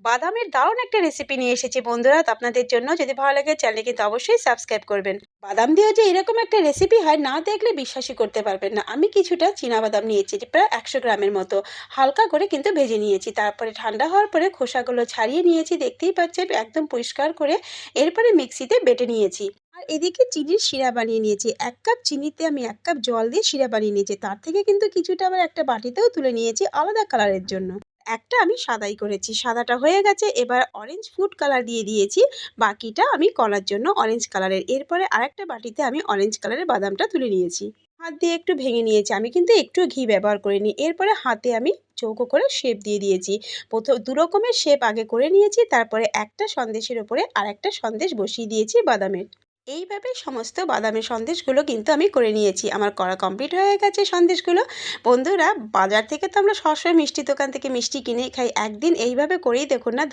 বাদামের দারুণ একটা রেসিপি নিয়ে এসেছি বন্ধুরা, তো আপনাদের জন্য। যদি ভালো লাগে চ্যানেলে কিন্তু অবশ্যই সাবস্ক্রাইব করবেন। বাদাম দিয়েও যে এরকম একটা রেসিপি হয় না দেখলে বিশ্বাসই করতে পারবেন না। আমি কিছুটা বাদাম নিয়েছি, যে প্রায় 100 গ্রামের মতো। হালকা করে কিন্তু ভেজে নিয়েছি, তারপরে ঠান্ডা হওয়ার পরে খোসাগুলো ছাড়িয়ে নিয়েছি, দেখতেই পাচ্ছেন একদম পরিষ্কার করে। এরপরে মিক্সিতে বেটে নিয়েছি। আর এদিকে চিনির শিরা বানিয়ে নিয়েছি। 1 কাপ চিনিতে আমি 1 কাপ জল দিয়ে শিরা বানিয়ে নিয়েছি। তার থেকে কিন্তু কিছুটা আবার একটা বাটিতেও তুলে নিয়েছি আলাদা কালারের জন্য। একটা আমি সাদাই করেছি, সাদাটা হয়ে গেছে। এবার অরেঞ্জ ফুড কালার দিয়ে দিয়েছি, বাকিটা আমি করার জন্য অরেঞ্জ কালারের। এরপরে আরেকটা বাটিতে আমি অরেঞ্জ কালারের বাদামটা তুলে নিয়েছি, হাত দিয়ে একটু ভেঙে নিয়েছি। আমি কিন্তু একটু ঘি ব্যবহার করিনি। এরপরে হাতে আমি চৌকো করে শেপ দিয়ে দিয়েছি। প্রথম দু রকমের শেপ আগে করে নিয়েছি, তারপরে একটা সন্দেশের ওপরে আর একটা সন্দেশ বসিয়ে দিয়েছি বাদামের। এইভাবে সমস্ত বাদামের সন্দেশগুলো কিন্তু আমি করে নিয়েছি। আমার করা কমপ্লিট হয়ে গেছে সন্দেশগুলো। বন্ধুরা, বাজার থেকে তো আমরা সবসময় মিষ্টির দোকান থেকে মিষ্টি কিনেই খাই। একদিন এইভাবে করেই দেখুন না।